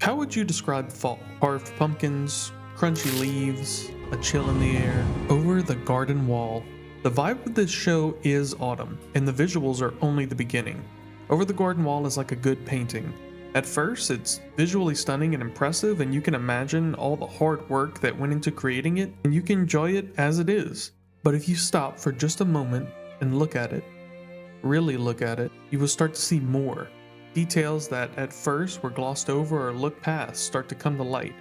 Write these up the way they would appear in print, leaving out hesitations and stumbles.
How would you describe fall? Carved pumpkins, crunchy leaves, a chill in the air, over the garden wall. The vibe of this show is autumn, and the visuals are only the beginning. Over the Garden Wall is like a good painting. At first, it's visually stunning and impressive, and you can imagine all the hard work that went into creating it, and you can enjoy it as it is. But if you stop for just a moment and look at it, really look at it, you will start to see more. Details that at first were glossed over or looked past start to come to light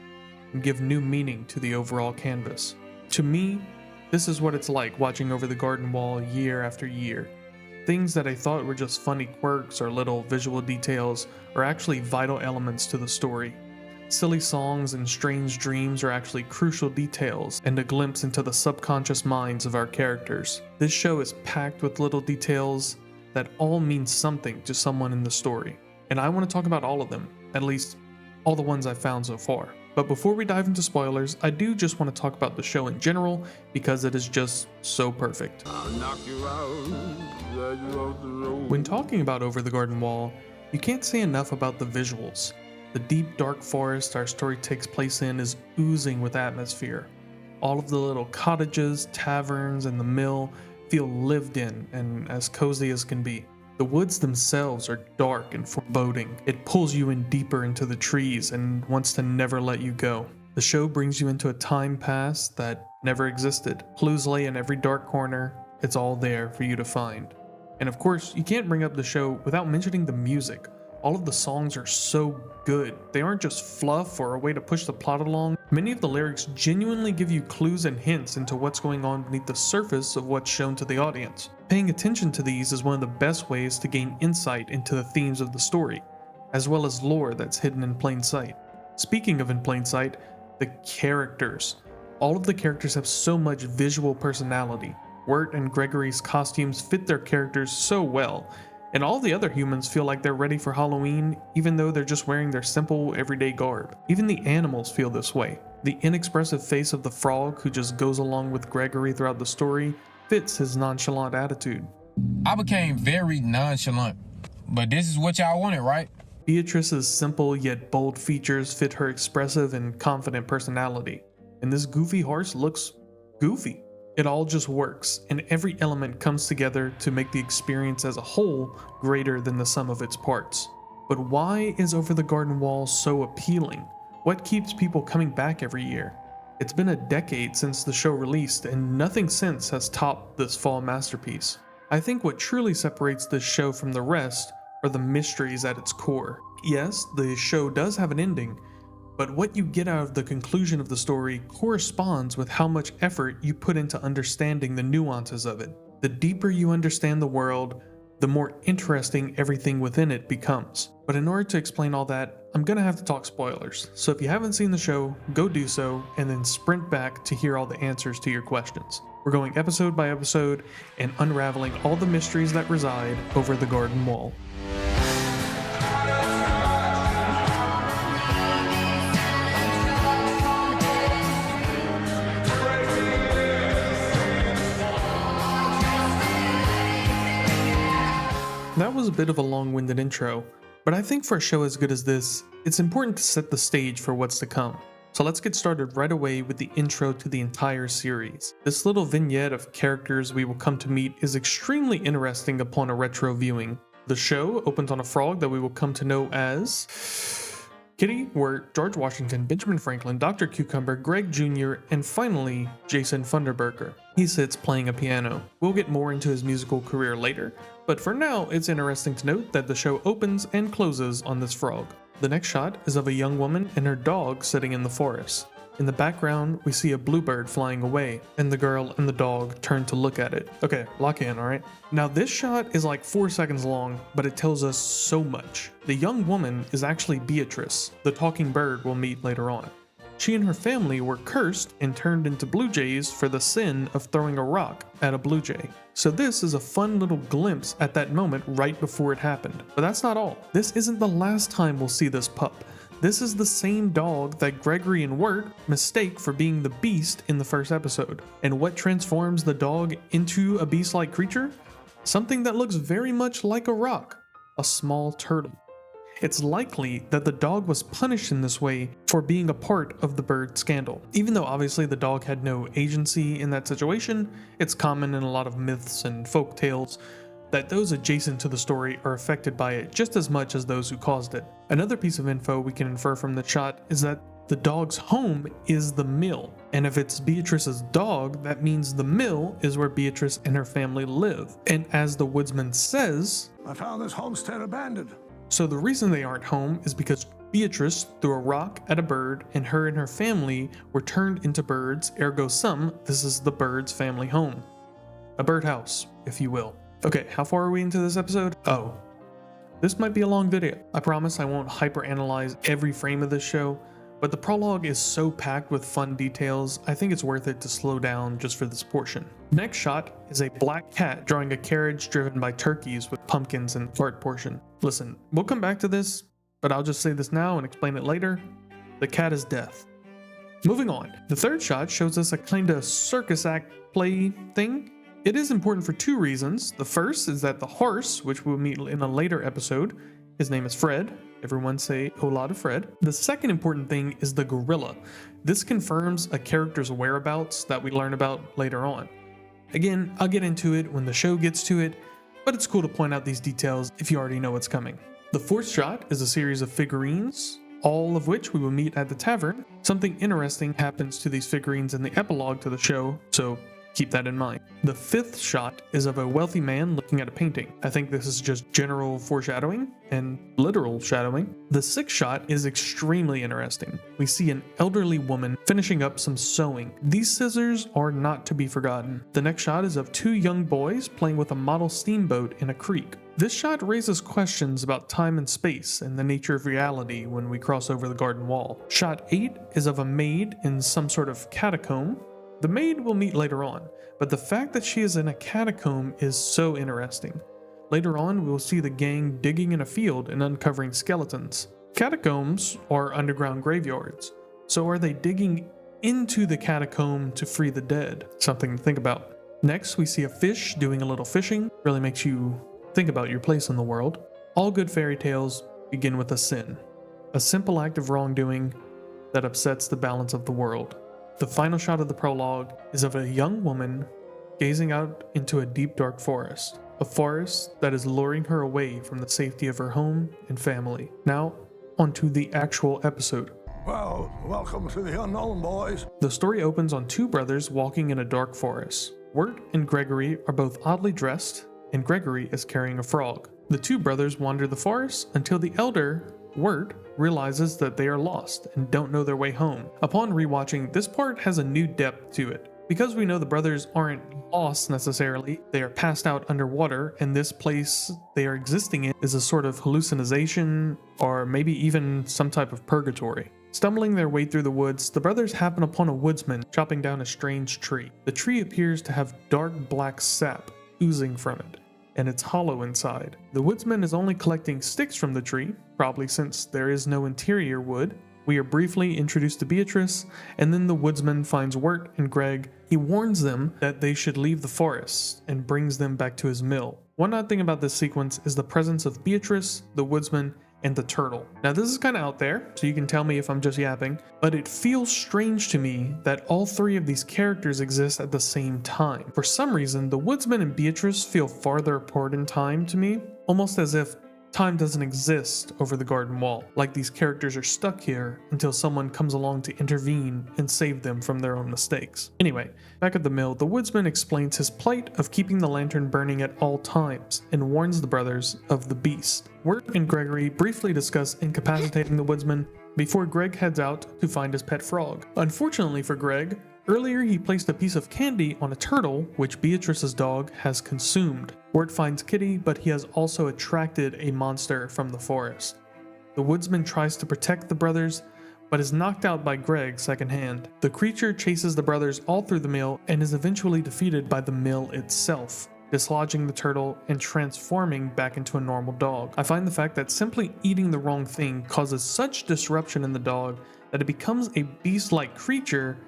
and give new meaning to the overall canvas. To me, this is what it's like watching Over the Garden Wall year after year. Things that I thought were just funny quirks or little visual details are actually vital elements to the story. Silly songs and strange dreams are actually crucial details and a glimpse into the subconscious minds of our characters. This show is packed with little details that all mean something to someone in the story, and I want to talk about all of them, at least all the ones I've found so far. But before we dive into spoilers, I do just want to talk about the show in general because it is just so perfect. When talking about Over the Garden Wall, you can't say enough about the visuals. The deep dark forest our story takes place in is oozing with atmosphere. All of the little cottages, taverns, and the mill feel lived in and as cozy as can be. The woods themselves are dark and foreboding. It pulls you in deeper into the trees and wants to never let you go. The show brings you into a time past that never existed. Clues lay in every dark corner. It's all there for you to find. And of course, you can't bring up the show without mentioning the music. All of the songs are so good. They aren't just fluff or a way to push the plot along. Many of the lyrics genuinely give you clues and hints into what's going on beneath the surface of what's shown to the audience. Paying attention to these is one of the best ways to gain insight into the themes of the story, as well as lore that's hidden in plain sight. Speaking of in plain sight, the characters. All of the characters have so much visual personality. Wirt and Gregory's costumes fit their characters so well, and all the other humans feel like they're ready for Halloween, even though they're just wearing their simple, everyday garb. Even the animals feel this way. The inexpressive face of the frog, who just goes along with Gregory throughout the story, fits his nonchalant attitude. I became very nonchalant, but this is what y'all wanted, right? Beatrice's simple yet bold features fit her expressive and confident personality, and this goofy horse looks goofy. It all just works, and every element comes together to make the experience as a whole greater than the sum of its parts. But why is Over the Garden Wall so appealing? What keeps people coming back every year? It's been a decade since the show released, and nothing since has topped this fall masterpiece. I think what truly separates this show from the rest are the mysteries at its core. Yes, the show does have an ending, but what you get out of the conclusion of the story corresponds with how much effort you put into understanding the nuances of it. The deeper you understand the world, the more interesting everything within it becomes. But in order to explain all that, I'm gonna have to talk spoilers. So if you haven't seen the show, go do so, and then sprint back to hear all the answers to your questions. We're going episode by episode and unraveling all the mysteries that reside over the Garden Wall. That was a bit of a long-winded intro, but I think for a show as good as this, it's important to set the stage for what's to come. So let's get started right away with the intro to the entire series. This little vignette of characters we will come to meet is extremely interesting upon a retro viewing. The show opens on a frog that we will come to know as Kitty, Wirt, George Washington, Benjamin Franklin, Dr. Cucumber, Greg Jr., and finally, Jason Funderburker. He sits playing a piano. We'll get more into his musical career later, but for now, it's interesting to note that the show opens and closes on this frog. The next shot is of a young woman and her dog sitting in the forest. In the background, we see a bluebird flying away, and the girl and the dog turn to look at it. Okay, lock in, alright? Now this shot is like 4 seconds long, but it tells us so much. The young woman is actually Beatrice, the talking bird we'll meet later on. She and her family were cursed and turned into blue jays for the sin of throwing a rock at a blue jay. So this is a fun little glimpse at that moment right before it happened. But that's not all. This isn't the last time we'll see this pup. This is the same dog that Gregory and Wirt mistake for being the beast in the first episode. And what transforms the dog into a beast-like creature? Something that looks very much like a rock, a small turtle. it's likely that the dog was punished in this way for being a part of the bird scandal. Even though obviously the dog had no agency in that situation, it's common in a lot of myths and folk tales that those adjacent to the story are affected by it just as much as those who caused it. Another piece of info we can infer from the shot is that the dog's home is the mill, and if it's Beatrice's dog, that means the mill is where Beatrice and her family live. And as the woodsman says, I found this homestead abandoned. so the reason they aren't home is because Beatrice threw a rock at a bird and her family were turned into birds, ergo sum, this is the bird's family home. A birdhouse, if you will. Okay, how far are we into this episode? Oh, this might be a long video. I promise I won't hyperanalyze every frame of this show, but the prologue is so packed with fun details, I think it's worth it to slow down just for this portion. Next shot is a black cat drawing a carriage driven by turkeys with pumpkins in the art portion. Listen, we'll come back to this, but I'll just say this now and explain it later. The cat is death. Moving on, the third shot shows us a kinda circus act play thing. It is important for two reasons. The first is that the horse, which we'll meet in a later episode, his name is Fred. Everyone say hola to Fred. The second important thing is the gorilla. This confirms a character's whereabouts that we learn about later on. Again, I'll get into it when the show gets to it, but it's cool to point out these details if you already know what's coming. The fourth shot is a series of figurines, all of which we will meet at the tavern. Something interesting happens to these figurines in the epilogue to the show, so keep that in mind. The fifth shot is of a wealthy man looking at a painting. I think this is just general foreshadowing and literal shadowing. The sixth shot is extremely interesting. We see an elderly woman finishing up some sewing. These scissors are not to be forgotten. The next shot is of two young boys playing with a model steamboat in a creek. This shot raises questions about time and space and the nature of reality when we cross over the garden wall. Shot 8 is of a maid in some sort of catacomb. The maid we'll meet later on, but the fact that she is in a catacomb is so interesting. Later on, we will see the gang digging in a field and uncovering skeletons. Catacombs are underground graveyards, so are they digging into the catacomb to free the dead? Something to think about. Next, we see a fish doing a little fishing. Really makes you think about your place in the world. All good fairy tales begin with a sin, a simple act of wrongdoing that upsets the balance of the world. The final shot of the prologue is of a young woman gazing out into a deep dark forest, a forest that is luring her away from the safety of her home and family. Now, onto the actual episode. Well, welcome to the unknown, boys. The story opens on two brothers walking in a dark forest. Wirt and Gregory are both oddly dressed, and Gregory is carrying a frog. The two brothers wander the forest until the elder, Wirt, realizes that they are lost and don't know their way home. Upon rewatching, this part has a new depth to it. Because we know the brothers aren't lost necessarily, they are passed out underwater, and this place they are existing in is a sort of hallucination or maybe even some type of purgatory. Stumbling their way through the woods, the brothers happen upon a woodsman chopping down a strange tree. The tree appears to have dark black sap oozing from it, and it's hollow inside. The woodsman is only collecting sticks from the tree, probably since there is no interior wood. We are briefly introduced to Beatrice, and then the woodsman finds Wirt and Greg. He warns them that they should leave the forest and brings them back to his mill. One odd thing about this sequence is the presence of Beatrice, the woodsman, and the turtle. Now this is kind of out there, so you can tell me if I'm just yapping, but it feels strange to me that all three of these characters exist at the same time. For some reason, the woodsman and Beatrice feel farther apart in time to me, almost as if time doesn't exist over the garden wall, like these characters are stuck here until someone comes along to intervene and save them from their own mistakes. Anyway, back at the mill, the woodsman explains his plight of keeping the lantern burning at all times and warns the brothers of the beast. Wirt and Gregory briefly discuss incapacitating the woodsman before Greg heads out to find his pet frog. Unfortunately for Greg, earlier he placed a piece of candy on a turtle which Beatrice's dog has consumed. Wirt finds Kitty, but he has also attracted a monster from the forest. The woodsman tries to protect the brothers, but is knocked out by Greg secondhand. The creature chases the brothers all through the mill and is eventually defeated by the mill itself, dislodging the turtle and transforming back into a normal dog. I find the fact that simply eating the wrong thing causes such disruption in the dog that it becomes a beast-like creature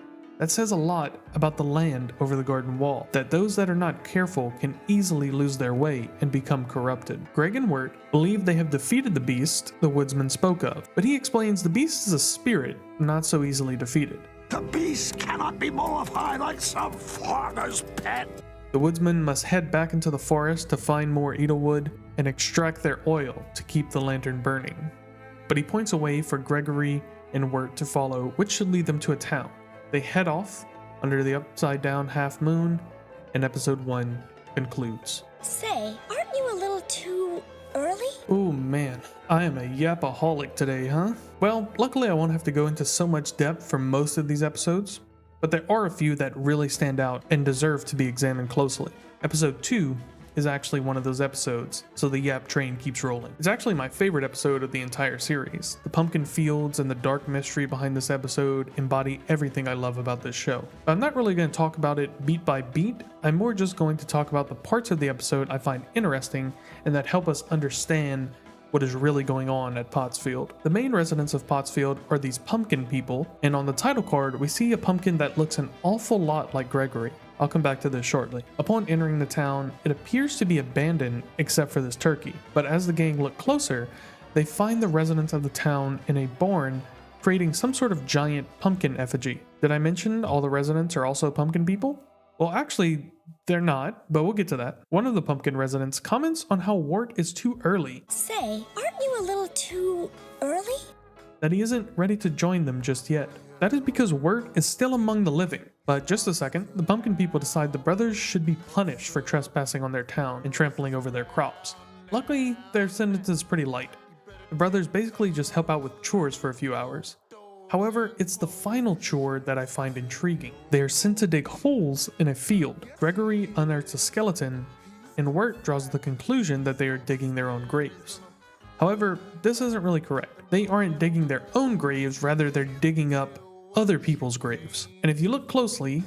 That says a lot about the land over the garden wall, that those that are not careful can easily lose their way and become corrupted. Greg and Wirt believe they have defeated the beast the woodsman spoke of, but he explains the beast is a spirit, not so easily defeated. The beast cannot be mollified like some farmer's pet. The woodsman must head back into the forest to find more Edelwood and extract their oil to keep the lantern burning. But he points a way for Gregory and Wirt to follow, which should lead them to a town. They head off under the upside down half moon, and episode 1 concludes. Say, aren't you a little too early? Oh man, I am a yapaholic today, huh? Well, luckily I won't have to go into so much depth for most of these episodes, but there are a few that really stand out and deserve to be examined closely. Episode 2 is actually one of those episodes, so the Yap train keeps rolling. It's actually my favorite episode of the entire series. The pumpkin fields and the dark mystery behind this episode embody everything I love about this show. But I'm not really going to talk about it beat by beat, I'm more just going to talk about the parts of the episode I find interesting and that help us understand what is really going on at Pottsfield. The main residents of Pottsfield are these pumpkin people, and on the title card we see a pumpkin that looks an awful lot like Gregory. I'll come back to this shortly. Upon entering the town, it appears to be abandoned except for this turkey, but as the gang look closer, they find the residents of the town in a barn creating some sort of giant pumpkin effigy. Did I mention all the residents are also pumpkin people? Well, actually, they're not, but we'll get to that. One of the pumpkin residents comments on how Wirt is too early. Say, aren't you a little too early? That he isn't ready to join them just yet. That is because Wirt is still among the living. But just a second, the pumpkin people decide the brothers should be punished for trespassing on their town and trampling over their crops. Luckily, their sentence is pretty light. The brothers basically just help out with chores for a few hours. However, it's the final chore that I find intriguing. They are sent to dig holes in a field. Gregory unearths a skeleton, and Wirt draws the conclusion that they are digging their own graves. However, this isn't really correct. They aren't digging their own graves, rather they're digging up other people's graves. And if you look closely,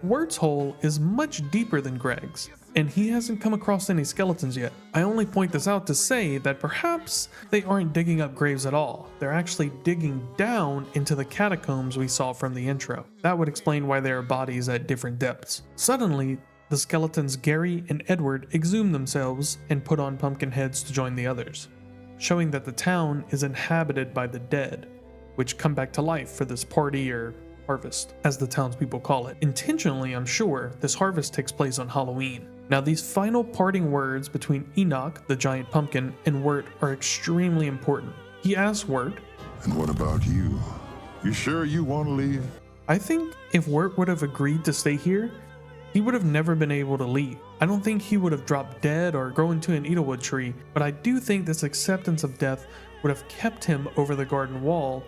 Wirt's hole is much deeper than Greg's, and he hasn't come across any skeletons yet. I only point this out to say that perhaps they aren't digging up graves at all. They're actually digging down into the catacombs we saw from the intro. That would explain why there are bodies at different depths. Suddenly, the skeletons Gary and Edward exhume themselves and put on pumpkin heads to join the others, showing that the town is inhabited by the dead, which come back to life for this party or harvest, as the townspeople call it. Intentionally, I'm sure, this harvest takes place on Halloween. Now, these final parting words between Enoch, the giant pumpkin, and Wirt are extremely important. He asks Wirt, "And what about you? You sure you want to leave?" I think if Wirt would have agreed to stay here, he would have never been able to leave. I don't think he would have dropped dead or grown into an Edelwood tree, but I do think this acceptance of death would have kept him over the garden wall,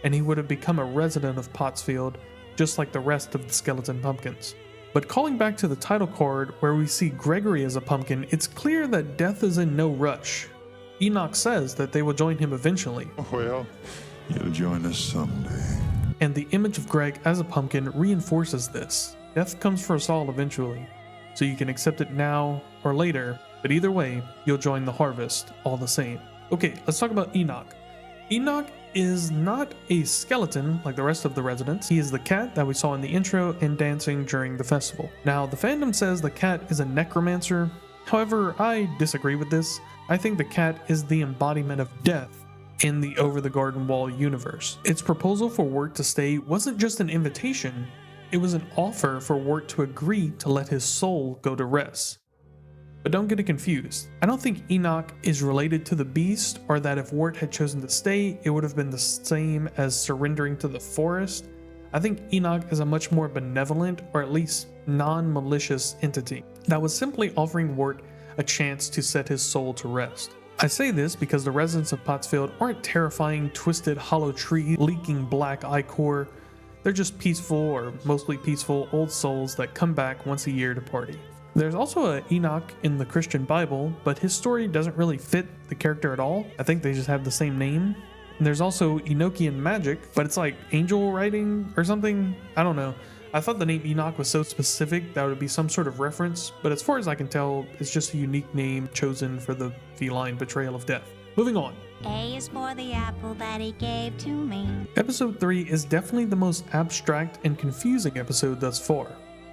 and he would have become a resident of Pottsfield, just like the rest of the skeleton pumpkins. But calling back to the title card where we see Gregory as a pumpkin, it's clear that death is in no rush. Enoch says that they will join him eventually, Well, you'll join us someday. and the image of Greg as a pumpkin reinforces this. Death comes for us all eventually, so you can accept it now or later, but either way, you'll join the harvest all the same. Okay, let's talk about Enoch. Enoch is not a skeleton like the rest of the residents. He is the cat that we saw in the intro and dancing during the festival. Now, the fandom says the cat is a necromancer. However, I disagree with this. I think the cat is the embodiment of death in the Over the Garden Wall universe. Its proposal for Wirt to stay wasn't just an invitation, it was an offer for Wirt to agree to let his soul go to rest. But don't get it confused. I don't think Enoch is related to the beast, or that if Wirt had chosen to stay, it would have been the same as surrendering to the forest. I think Enoch is a much more benevolent, or at least non-malicious entity that was simply offering Wirt a chance to set his soul to rest. I say this because the residents of Pottsfield aren't terrifying, twisted, hollow tree, leaking black ichor. They're just peaceful, or mostly peaceful, old souls that come back once a year to party. There's also a Enoch in the Christian Bible, but his story doesn't really fit the character at all. I think they just have the same name. And there's also Enochian magic, but it's like angel writing or something. I don't know. I thought the name Enoch was so specific that it would be some sort of reference, but as far as I can tell, it's just a unique name chosen for the feline betrayal of death. Moving on. A is for the apple that he gave to me. Episode 3 is definitely the most abstract and confusing episode thus far.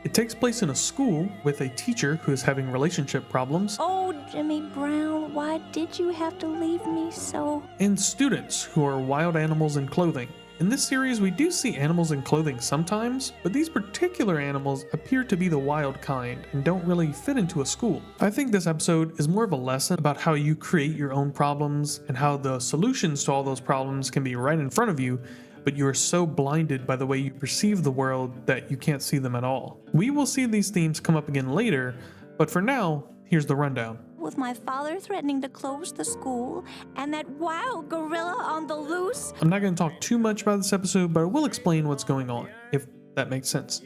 It takes place in a school with a teacher who is having relationship problems, Oh, Jimmy Brown, why did you have to leave me so? and students who are wild animals in clothing. In this series, we do see animals in clothing sometimes, but these particular animals appear to be the wild kind and don't really fit into a school. I think this episode is more of a lesson about how you create your own problems and how the solutions to all those problems can be right in front of you, but you are so blinded by the way you perceive the world that you can't see them at all. We will see these themes come up again later, but for now, here's the rundown. With my father threatening to close the school and that wild gorilla on the loose. I'm not going to talk too much about this episode, but I will explain what's going on, if that makes sense.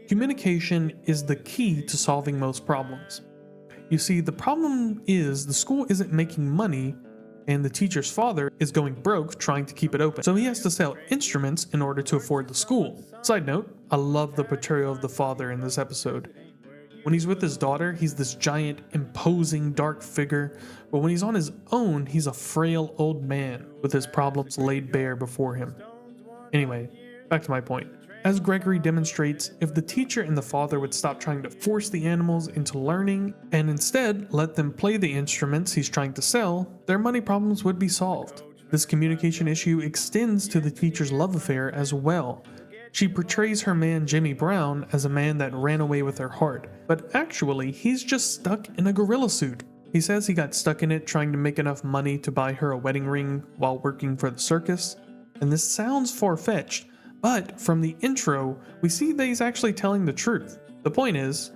Communication is the key to solving most problems. You see, the problem is the school isn't making money, and the teacher's father is going broke trying to keep it open, so he has to sell instruments in order to afford the school. Side note, I love the portrayal of the father in this episode. When he's with his daughter, he's this giant, imposing, dark figure, but when he's on his own, he's a frail old man with his problems laid bare before him. Anyway, back to my point. As Gregory demonstrates, if the teacher and the father would stop trying to force the animals into learning and instead let them play the instruments he's trying to sell, their money problems would be solved. This communication issue extends to the teacher's love affair as well. She portrays her man Jimmy Brown as a man that ran away with her heart, but actually he's just stuck in a gorilla suit. He says he got stuck in it trying to make enough money to buy her a wedding ring while working for the circus, and this sounds far-fetched, but from the intro, we see that he's actually telling the truth. The point is,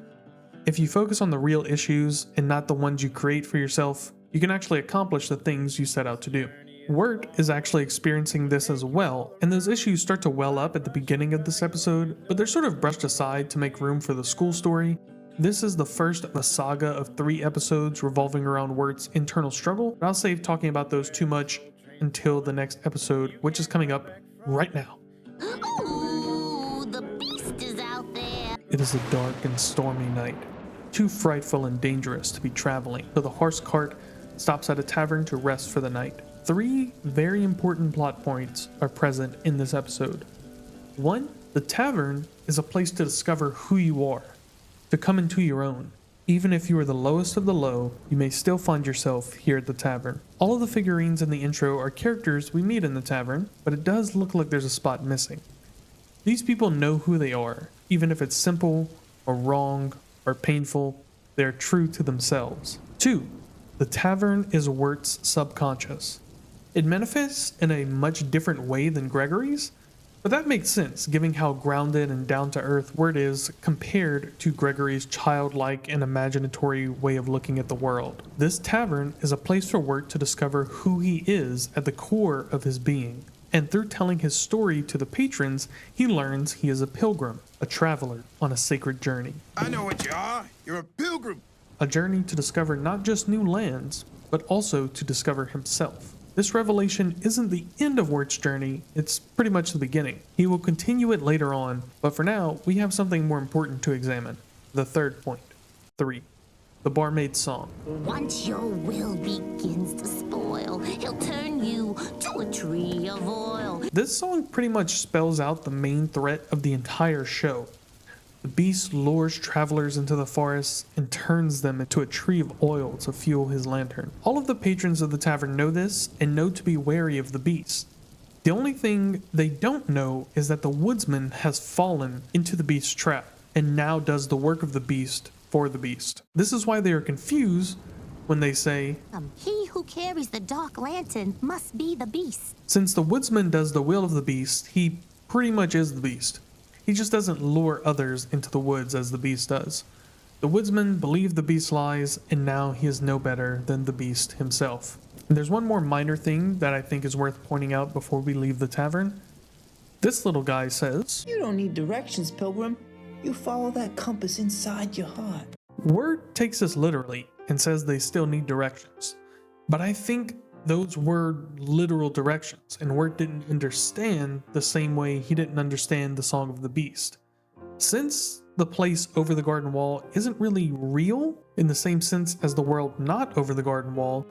if you focus on the real issues and not the ones you create for yourself, you can actually accomplish the things you set out to do. Wirt is actually experiencing this as well, and those issues start to well up at the beginning of this episode, but they're sort of brushed aside to make room for the school story. This is the first of a saga of 3 episodes revolving around Wirt's internal struggle, but I'll save talking about those too much until the next episode, which is coming up right now. Ooh, the beast is out there. It is a dark and stormy night, too frightful and dangerous to be traveling, so the horse cart stops at a tavern to rest for the night. 3 very important plot points are present in this episode. 1. The tavern is a place to discover who you are, to come into your own. Even if you are the lowest of the low, you may still find yourself here at the tavern. All of the figurines in the intro are characters we meet in the tavern, but it does look like there's a spot missing. These people know who they are, even if it's simple, or wrong, or painful, they're true to themselves. 2. The tavern is Wirt's subconscious. It manifests in a much different way than Gregory's, but that makes sense given how grounded and down-to-earth Wirt is compared to Gregory's childlike and imaginatory way of looking at the world. This tavern is a place for Wirt to discover who he is at the core of his being, and through telling his story to the patrons, he learns he is a pilgrim, a traveler on a sacred journey. I know what you are. You're a pilgrim. A journey to discover not just new lands, but also to discover himself. This revelation isn't the end of Wirt's journey, it's pretty much the beginning. He will continue it later on, but for now, we have something more important to examine. The third point. 3. The barmaid's song. Once your will begins to spoil, he'll turn you to a tree of oil. This song pretty much spells out the main threat of the entire show. The beast lures travelers into the forest and turns them into a tree of oil to fuel his lantern. All of the patrons of the tavern know this and know to be wary of the beast. The only thing they don't know is that the woodsman has fallen into the beast's trap and now does the work of the beast for the beast. This is why they are confused when they say, He who carries the dark lantern must be the beast. since the woodsman does the will of the beast, he pretty much is the beast. He just doesn't lure others into the woods as the beast does. The woodsman believed the beast lies, and now he is no better than the beast himself. And there's one more minor thing that I think is worth pointing out before we leave the tavern. This little guy says, You don't need directions, Pilgrim. You follow that compass inside your heart. Wirt takes this literally and says they still need directions. But I think those were literal directions, and Wirt didn't understand the same way he didn't understand the Song of the Beast. Since the place over the garden wall isn't really real in the same sense as the world not over the garden wall,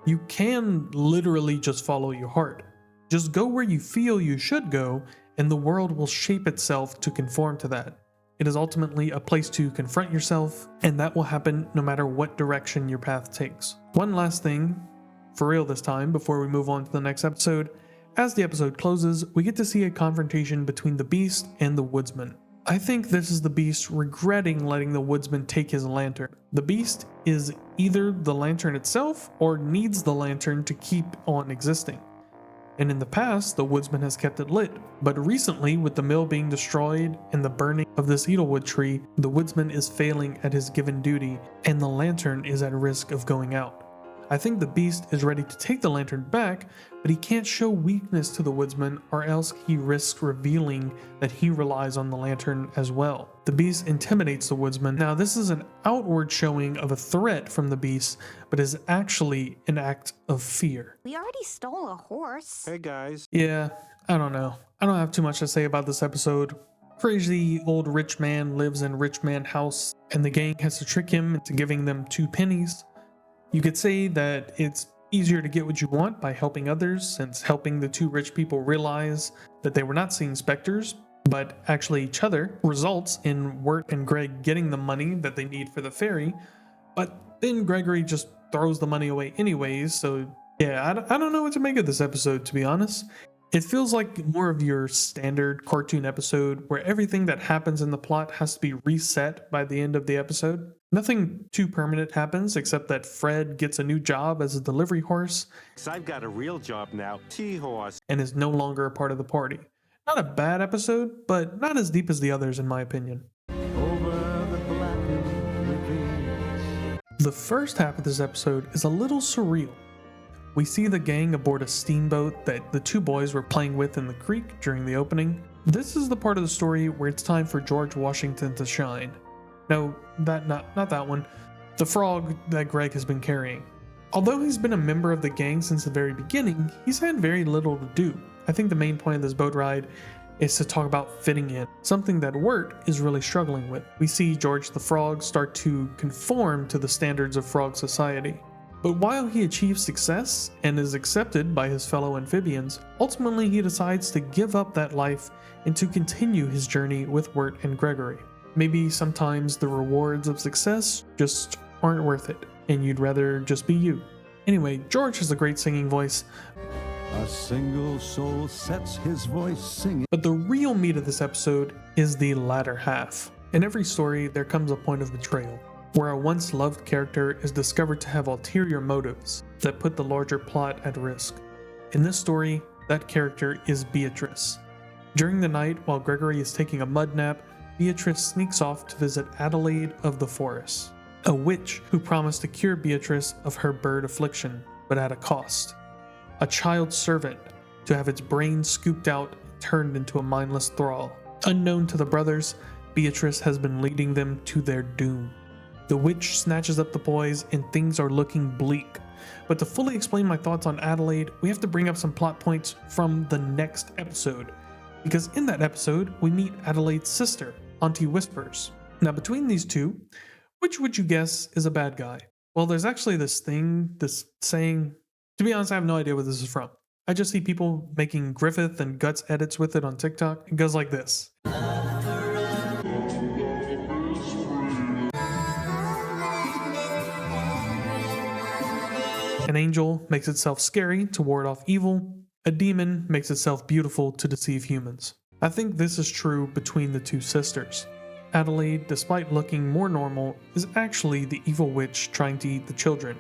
You can literally just follow your heart. Just go where you feel you should go, and the world will shape itself to conform to that. It is ultimately a place to confront yourself, and that will happen no matter what direction your path takes. One last thing, for real this time, before we move on to the next episode. As the episode closes, we get to see a confrontation between the Beast and the Woodsman. I think this is the Beast regretting letting the Woodsman take his lantern. The Beast is either the lantern itself or needs the lantern to keep on existing. And in the past, the Woodsman has kept it lit. But recently, with the mill being destroyed and the burning of this Edelwood tree, the Woodsman is failing at his given duty, and the lantern is at risk of going out. I think the Beast is ready to take the lantern back, but he can't show weakness to the Woodsman, or else he risks revealing that he relies on the lantern as well. The Beast intimidates the Woodsman. Now, this is an outward showing of a threat from the Beast, but is actually an act of fear. We already stole a horse. Hey, guys. Yeah, I don't know. I don't have too much to say about this episode. Crazy old rich man lives in rich man house, and the gang has to trick him into giving them 2 pennies. You could say that it's easier to get what you want by helping others, since helping the 2 rich people realize that they were not seeing specters, but actually each other, results in Wirt and Greg getting the money that they need for the ferry. But then Gregory just throws the money away anyways, so yeah, I don't know what to make of this episode, to be honest. It feels like more of your standard cartoon episode where everything that happens in the plot has to be reset by the end of the episode. Nothing too permanent happens except that Fred gets a new job as a delivery horse. I've got a real job now, T-Horse. And is no longer a part of the party. Not a bad episode, but not as deep as the others in my opinion. The first half of this episode is a little surreal. We see the gang aboard a steamboat that the 2 boys were playing with in the creek during the opening. This is the part of the story where it's time for George Washington to shine. No, not that one. The frog that Greg has been carrying. Although he's been a member of the gang since the very beginning, he's had very little to do. I think the main point of this boat ride is to talk about fitting in, something that Wirt is really struggling with. We see George the Frog start to conform to the standards of frog society. But while he achieves success and is accepted by his fellow amphibians, ultimately he decides to give up that life and to continue his journey with Wirt and Gregory. Maybe sometimes the rewards of success just aren't worth it, and you'd rather just be you. Anyway, George has a great singing voice. A single soul sets his voice singing. But the real meat of this episode is the latter half. In every story, there comes a point of betrayal, where a once loved character is discovered to have ulterior motives that put the larger plot at risk. In this story, that character is Beatrice. During the night, while Gregory is taking a mud nap, Beatrice sneaks off to visit Adelaide of the Forest, a witch who promised to cure Beatrice of her bird affliction, but at a cost. A child servant to have its brain scooped out and turned into a mindless thrall. Unknown to the brothers, Beatrice has been leading them to their doom. The witch snatches up the boys and things are looking bleak. But to fully explain my thoughts on Adelaide, we have to bring up some plot points from the next episode. Because in that episode, we meet Adelaide's sister, Auntie Whispers. Now between these 2, which would you guess is a bad guy? Well, there's actually this saying, to be honest, I have no idea where this is from. I just see people making Griffith and Guts edits with it on TikTok. It goes like this. An angel makes itself scary to ward off evil. A demon makes itself beautiful to deceive humans. I think this is true between the 2 sisters. Adelaide, despite looking more normal, is actually the evil witch trying to eat the children.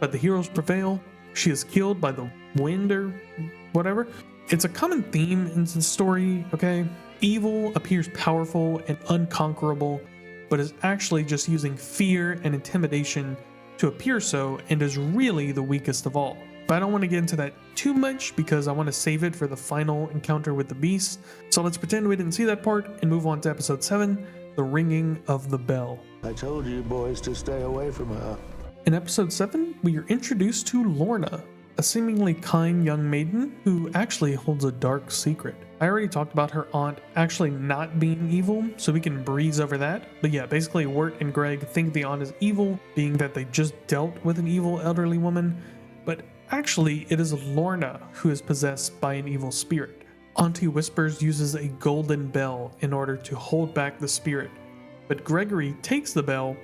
But the heroes prevail. She is killed by the wind or whatever. It's a common theme in the story, okay? Evil appears powerful and unconquerable, but is actually just using fear and intimidation to appear so, and is really the weakest of all. But I don't want to get into that too much because I want to save it for the final encounter with the beast. So let's pretend we didn't see that part and move on to episode 7, The Ringing of the Bell. I told you boys to stay away from her. In episode 7, we are introduced to Lorna, a seemingly kind young maiden who actually holds a dark secret. I already talked about her aunt actually not being evil, so we can breeze over that. But yeah, basically Wirt and Greg think the aunt is evil, being that they just dealt with an evil elderly woman. but actually it is Lorna who is possessed by an evil spirit. Auntie Whispers uses a golden bell in order to hold back the spirit, but Gregory takes the bell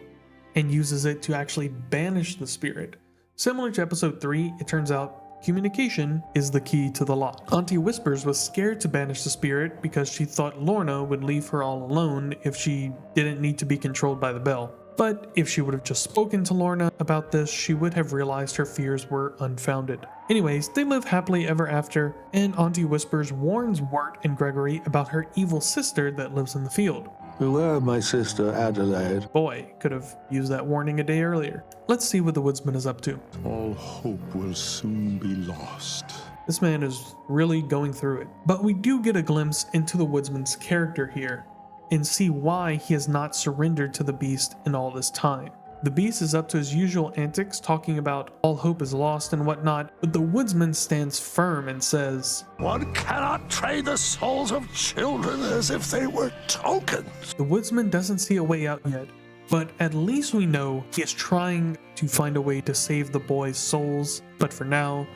and uses it to actually banish the spirit. Similar to episode 3, it turns out communication is the key to the lock. Auntie Whispers was scared to banish the spirit because she thought Lorna would leave her all alone if she didn't need to be controlled by the bell. But if she would have just spoken to Lorna about this, she would have realized her fears were unfounded. Anyways, they live happily ever after, and Auntie Whispers warns Wirt and Gregory about her evil sister that lives in the field. Beware, my sister Adelaide. Boy, could have used that warning a day earlier. Let's see what the woodsman is up to. All hope will soon be lost. This man is really going through it. But we do get a glimpse into the woodsman's character here, and see why he has not surrendered to the beast in all this time. The beast is up to his usual antics, talking about all hope is lost and whatnot, but the woodsman stands firm and says, One cannot trade the souls of children as if they were tokens. the woodsman doesn't see a way out yet, but at least we know he is trying to find a way to save the boys' souls, but for now,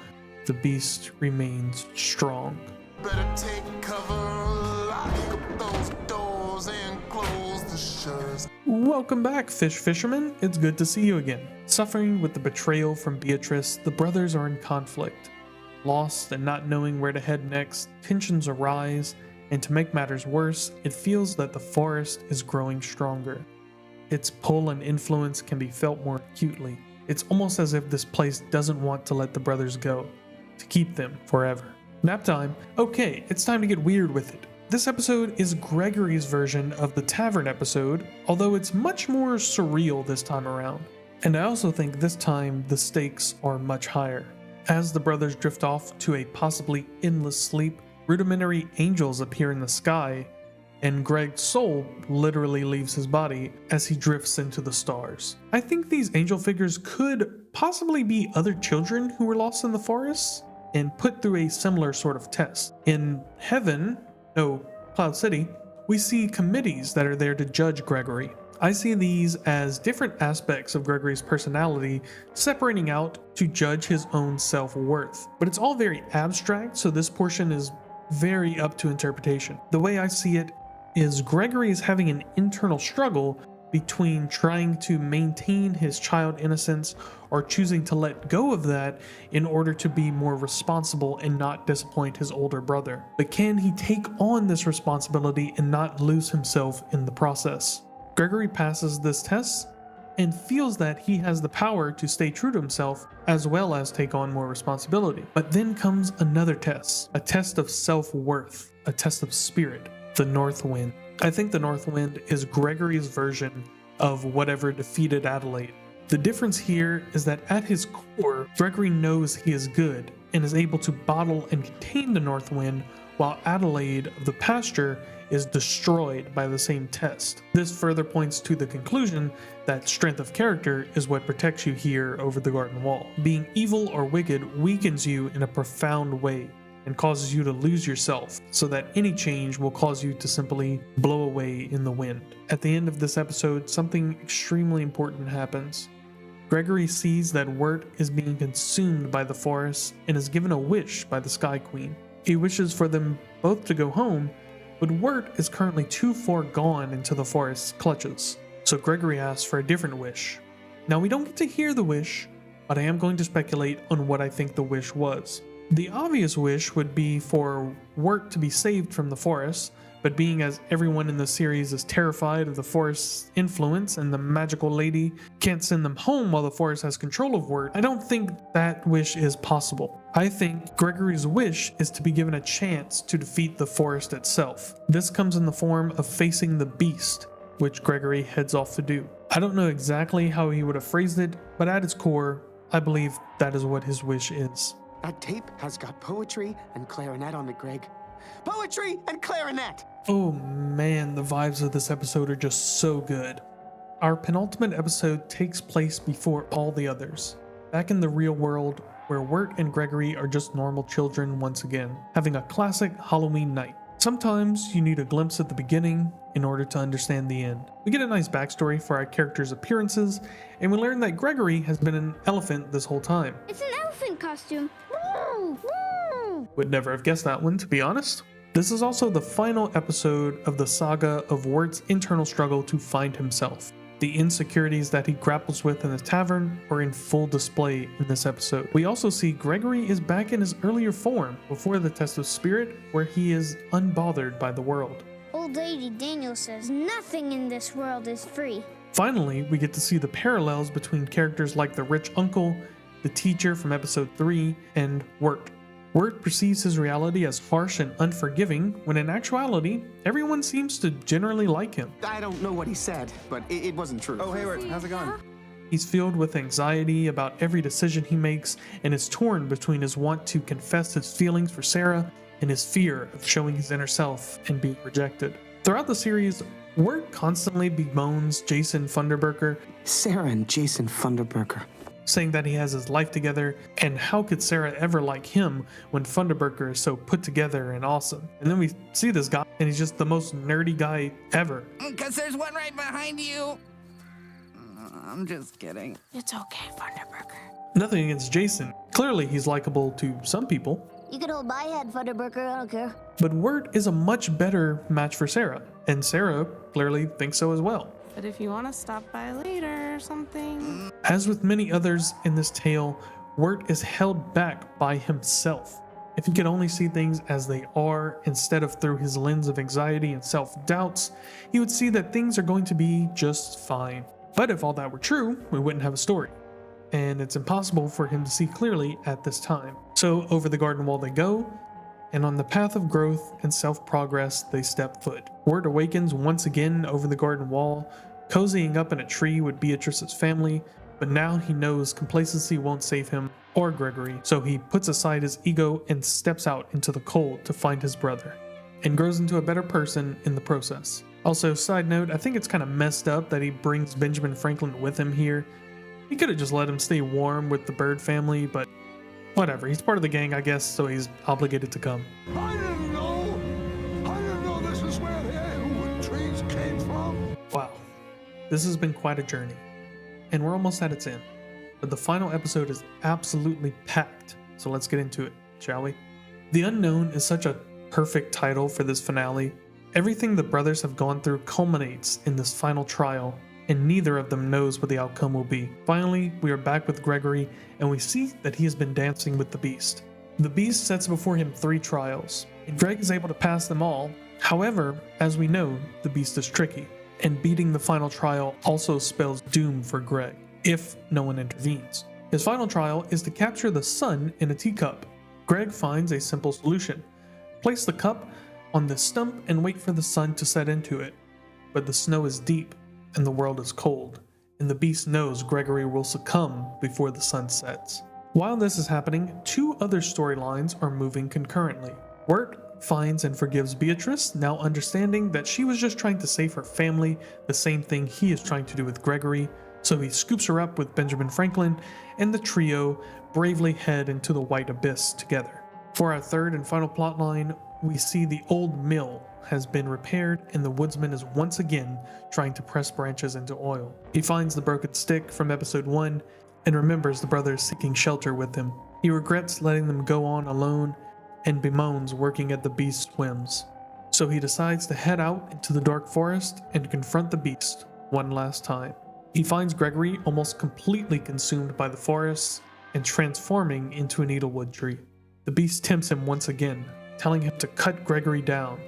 the beast remains strong. Better take cover, lock up those doors and close the shutters. Welcome back, fish fisherman. It's good to see you again. Suffering with the betrayal from Beatrice, the brothers are in conflict. Lost and not knowing where to head next, tensions arise, and to make matters worse, it feels that the forest is growing stronger. Its pull and influence can be felt more acutely. It's almost as if this place doesn't want to let the brothers go, to keep them forever. Nap time. Okay, it's time to get weird with it. This episode is Gregory's version of the tavern episode, although it's much more surreal this time around. And I also think this time the stakes are much higher. As the brothers drift off to a possibly endless sleep, rudimentary angels appear in the sky, and Greg's soul literally leaves his body as he drifts into the stars. I think these angel figures could possibly be other children who were lost in the forest and put through a similar sort of test. In heaven, Cloud City, we see committees that are there to judge Gregory. I see these as different aspects of Gregory's personality separating out to judge his own self-worth. But it's all very abstract, so this portion is very up to interpretation. The way I see it is Gregory is having an internal struggle between trying to maintain his child innocence or choosing to let go of that in order to be more responsible and not disappoint his older brother. But can he take on this responsibility and not lose himself in the process? Gregory passes this test and feels that he has the power to stay true to himself as well as take on more responsibility. But then comes another test, a test of self-worth, a test of spirit, the North Wind. I think the North Wind is Gregory's version of whatever defeated Adelaide. The difference here is that at his core, Gregory knows he is good and is able to bottle and contain the North Wind, while Adelaide of the pasture is destroyed by the same test. This further points to the conclusion that strength of character is what protects you here over the Garden Wall. Being evil or wicked weakens you in a profound way and causes you to lose yourself, so that any change will cause you to simply blow away in the wind. At the end of this episode, something extremely important happens. Gregory sees that Wirt is being consumed by the forest and is given a wish by the Sky Queen. He wishes for them both to go home, but Wirt is currently too far gone into the forest's clutches. So Gregory asks for a different wish. Now we don't get to hear the wish, but I am going to speculate on what I think the wish was. The obvious wish would be for Wirt to be saved from the forest, but being as everyone in the series is terrified of the forest's influence and the magical lady can't send them home while the forest has control of Wirt, I don't think that wish is possible. I think Gregory's wish is to be given a chance to defeat the forest itself. This comes in the form of facing the beast, which Gregory heads off to do. I don't know exactly how he would have phrased it, but at its core, I believe that is what his wish is. That tape has got poetry and clarinet on it, Greg. Poetry and clarinet! Oh man, the vibes of this episode are just so good. Our penultimate episode takes place before all the others, back in the real world, where Wirt and Gregory are just normal children once again, having a classic Halloween night. Sometimes you need a glimpse at the beginning in order to understand the end. We get a nice backstory for our characters' appearances, and we learn that Gregory has been an elephant this whole time. It's an elephant costume. Woo! Woo! Would never have guessed that one, to be honest. This is also the final episode of the saga of Wirt's internal struggle to find himself. The insecurities that he grapples with in the tavern are in full display in this episode. We also see Gregory is back in his earlier form before the test of spirit, where he is unbothered by the world. Old Lady Daniel says nothing in this world is free. Finally, we get to see the parallels between characters like the rich uncle, the teacher from episode 3, and Wirt. Wirt perceives his reality as harsh and unforgiving, when in actuality, everyone seems to generally like him. I don't know what he said, but it wasn't true. Oh, Hayward, how's it going? He's filled with anxiety about every decision he makes, and is torn between his want to confess his feelings for Sarah and his fear of showing his inner self and being rejected. Throughout the series, Wirt constantly bemoans Jason Funderburker, Sarah and Jason Funderburker, saying that he has his life together, and how could Sarah ever like him when Funderburker is so put together and awesome. And then we see this guy, and he's just the most nerdy guy ever. Because there's one right behind you. I'm just kidding. It's okay, Funderburker. Nothing against Jason. Clearly he's likable to some people. You can hold my head, Funderburker, I don't care. But Wirt is a much better match for Sarah, and Sarah clearly thinks so as well. But if you want to stop by later or something. As with many others in this tale, Wirt is held back by himself. If he could only see things as they are instead of through his lens of anxiety and self-doubts, he would see that things are going to be just fine. But if all that were true, we wouldn't have a story. And it's impossible for him to see clearly at this time. So over the garden wall they go, and on the path of growth and self-progress they step foot. Wirt awakens once again over the garden wall, cozying up in a tree with Beatrice's family, but now he knows complacency won't save him or Gregory, so he puts aside his ego and steps out into the cold to find his brother, and grows into a better person in the process. Also, side note, I think it's kind of messed up that he brings Benjamin Franklin with him here. He could have just let him stay warm with the Bird family, but whatever, he's part of the gang, I guess, so he's obligated to come. I didn't know this is where the Earwood trees came from. Wow, this has been quite a journey, and we're almost at its end. But the final episode is absolutely packed, so let's get into it, shall we? The Unknown is such a perfect title for this finale. Everything the brothers have gone through culminates in this final trial, and neither of them knows what the outcome will be. Finally, we are back with Gregory, and we see that he has been dancing with the Beast. The Beast sets before him 3 trials, and Greg is able to pass them all. However, as we know, the Beast is tricky, and beating the final trial also spells doom for Greg, if no one intervenes. His final trial is to capture the sun in a teacup. Greg finds a simple solution. Place the cup on the stump and wait for the sun to set into it. But the snow is deep, and the world is cold, and the Beast knows Gregory will succumb before the sun sets. While this is happening, 2 other storylines are moving concurrently. Wirt finds and forgives Beatrice, now understanding that she was just trying to save her family, the same thing he is trying to do with Gregory, so he scoops her up with Benjamin Franklin, and the trio bravely head into the White Abyss together. For our third and final plotline, we see the old mill has been repaired, and the woodsman is once again trying to press branches into oil. He finds the broken stick from episode 1 and remembers the brothers seeking shelter with him. He regrets letting them go on alone and bemoans working at the Beast's whims. So he decides to head out into the dark forest and confront the Beast one last time. He finds Gregory almost completely consumed by the forest and transforming into a needlewood tree. The Beast tempts him once again, telling him to cut Gregory down,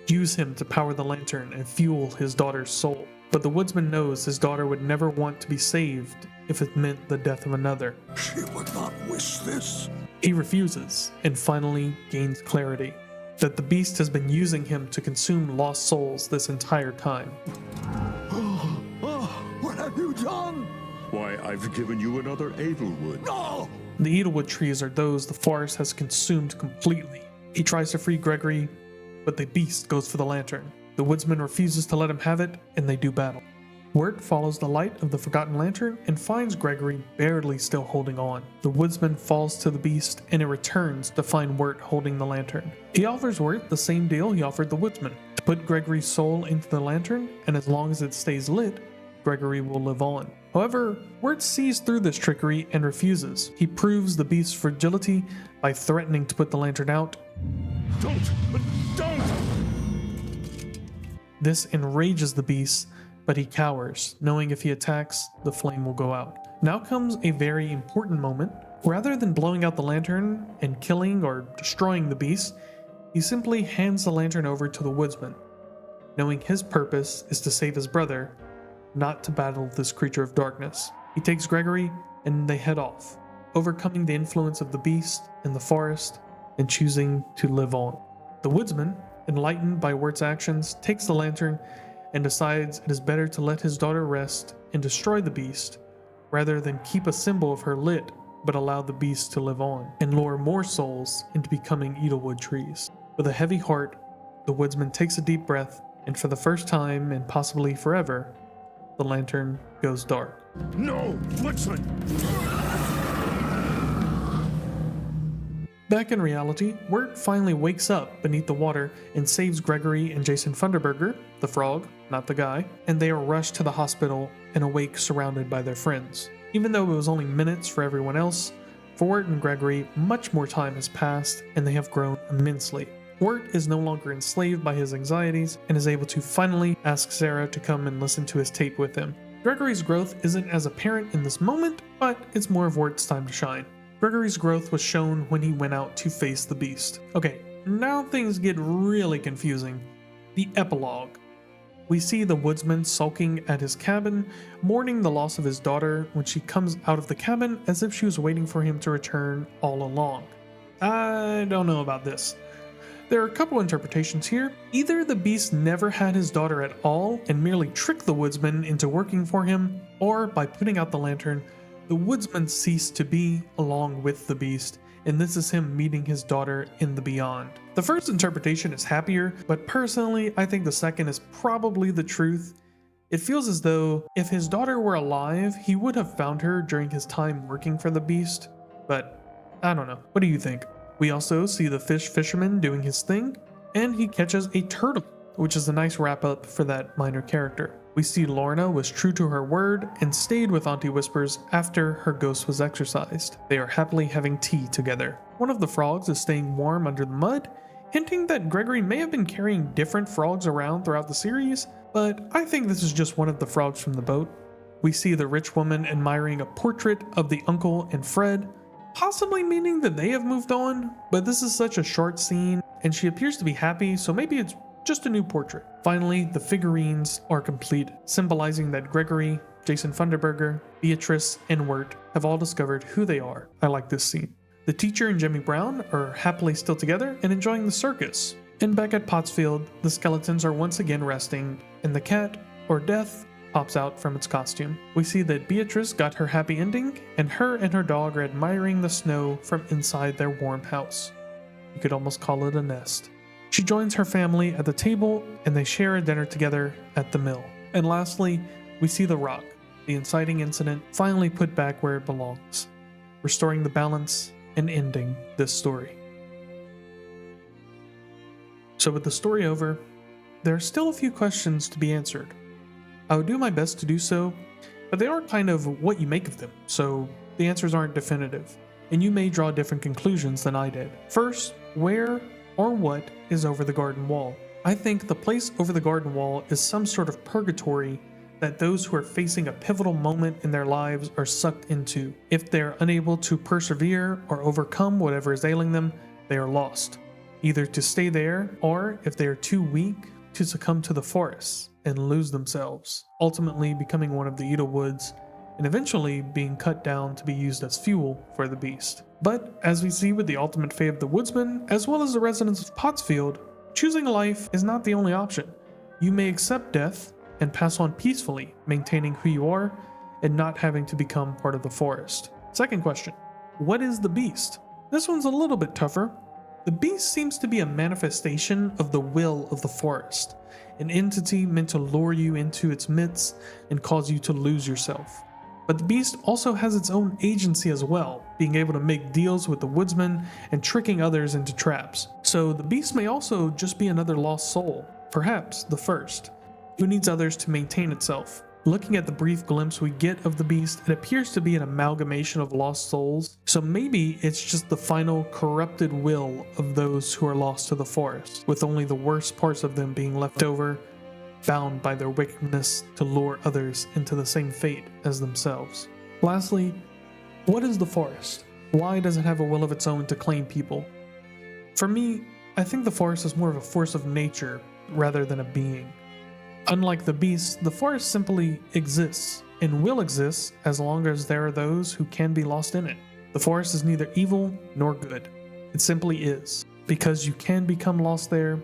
use him to power the lantern and fuel his daughter's soul. But the woodsman knows his daughter would never want to be saved if it meant the death of another. She would not wish this. He refuses and finally gains clarity that the Beast has been using him to consume lost souls this entire time. What have you done? Why, I've given you another Edelwood. No! The Edelwood trees are those the forest has consumed completely. He tries to free Gregory, but the Beast goes for the lantern. The woodsman refuses to let him have it, and they do battle. Wirt follows the light of the Forgotten Lantern and finds Gregory barely still holding on. The woodsman falls to the beast and it returns to find Wirt holding the lantern. He offers Wirt the same deal he offered the woodsman, to put Gregory's soul into the lantern, and as long as it stays lit, Gregory will live on. However, Wirt sees through this trickery and refuses. He proves the beast's fragility by threatening to put the lantern out. Don't! This enrages the beast, but he cowers, knowing if he attacks, the flame will go out. Now comes a very important moment. Rather than blowing out the lantern and killing or destroying the beast, he simply hands the lantern over to the woodsman, knowing his purpose is to save his brother, not to battle this creature of darkness. He takes Gregory and they head off, overcoming the influence of the beast in the forest and choosing to live on. The woodsman, enlightened by Wirt's actions, takes the lantern and decides it is better to let his daughter rest and destroy the beast rather than keep a symbol of her lit but allow the beast to live on and lure more souls into becoming Edelwood trees. With a heavy heart, the woodsman takes a deep breath, and for the first time and possibly forever, the lantern goes dark. No! Woodsman! Back in reality, Wirt finally wakes up beneath the water and saves Gregory and Jason Funderburger, the frog, not the guy, and they are rushed to the hospital and awake surrounded by their friends. Even though it was only minutes for everyone else, for Wirt and Gregory, much more time has passed and they have grown immensely. Wirt is no longer enslaved by his anxieties and is able to finally ask Sarah to come and listen to his tape with him. Gregory's growth isn't as apparent in this moment, but it's more of Wirt's time to shine. Gregory's growth was shown when he went out to face the beast. Okay, now things get really confusing. The epilogue. We see the woodsman sulking at his cabin, mourning the loss of his daughter when she comes out of the cabin as if she was waiting for him to return all along. I don't know about this. There are a couple interpretations here. Either the beast never had his daughter at all and merely tricked the woodsman into working for him, or by putting out the lantern, the woodsman ceased to be along with the beast, and this is him meeting his daughter in the beyond. The first interpretation is happier, but personally, I think the second is probably the truth. It feels as though if his daughter were alive, he would have found her during his time working for the beast, but I don't know. What do you think? We also see the fisherman doing his thing, and he catches a turtle, which is a nice wrap up for that minor character. We see Lorna was true to her word and stayed with Auntie Whispers after her ghost was exorcised. They are happily having tea together. One of the frogs is staying warm under the mud, hinting that Gregory may have been carrying different frogs around throughout the series, but I think this is just one of the frogs from the boat. We see the rich woman admiring a portrait of the uncle and Fred, possibly meaning that they have moved on, but this is such a short scene and she appears to be happy, so maybe it's just a new portrait. Finally, the figurines are complete, symbolizing that Gregory, Jason Funderburger, Beatrice, and Wirt have all discovered who they are. I like this scene. The teacher and Jimmy Brown are happily still together and enjoying the circus. And back at Pottsfield, the skeletons are once again resting, and the cat, or Death, pops out from its costume. We see that Beatrice got her happy ending, and her dog are admiring the snow from inside their warm house. You could almost call it a nest. She joins her family at the table, and they share a dinner together at the mill. And lastly, we see the rock, the inciting incident, finally put back where it belongs, restoring the balance and ending this story. So with the story over, there are still a few questions to be answered. I would do my best to do so, but they are kind of what you make of them, so the answers aren't definitive, and you may draw different conclusions than I did. First, where or what is over the garden wall? I think the place over the garden wall is some sort of purgatory that those who are facing a pivotal moment in their lives are sucked into. If they're unable to persevere or overcome whatever is ailing them, they are lost, either to stay there or, if they are too weak, to succumb to the forests and lose themselves, ultimately becoming one of the Edelwoods and eventually being cut down to be used as fuel for the beast. But as we see with the ultimate fate of the woodsman, as well as the residents of Pottsfield, choosing a life is not the only option. You may accept death and pass on peacefully, maintaining who you are and not having to become part of the forest. Second question, what is the beast? This one's a little bit tougher. The beast seems to be a manifestation of the will of the forest, an entity meant to lure you into its midst and cause you to lose yourself. But the beast also has its own agency as well, being able to make deals with the woodsman and tricking others into traps. So the beast may also just be another lost soul, perhaps the first, who needs others to maintain itself. Looking at the brief glimpse we get of the beast, it appears to be an amalgamation of lost souls, so maybe it's just the final corrupted will of those who are lost to the forest, with only the worst parts of them being left over, bound by their wickedness to lure others into the same fate as themselves. Lastly, what is the forest? Why does it have a will of its own to claim people? For me, I think the forest is more of a force of nature rather than a being. Unlike the beast, the forest simply exists and will exist as long as there are those who can be lost in it. The forest is neither evil nor good. It simply is. Because you can become lost there,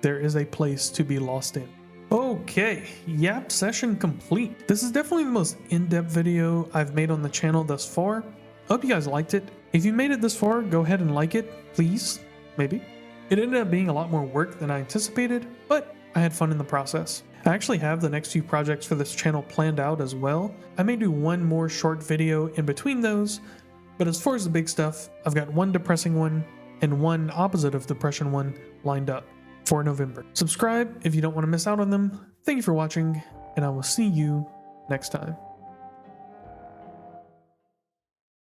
there is a place to be lost in. Okay, yap session complete. This is definitely the most in-depth video I've made on the channel thus far. I hope you guys liked it. If you made it this far, go ahead and like it, please, maybe. It ended up being a lot more work than I anticipated, but I had fun in the process. I actually have the next few projects for this channel planned out as well. I may do one more short video in between those, but as far as the big stuff, I've got one depressing one and one opposite of depression one lined up for November. Subscribe if you don't want to miss out on them. Thank you for watching, and I will see you next time.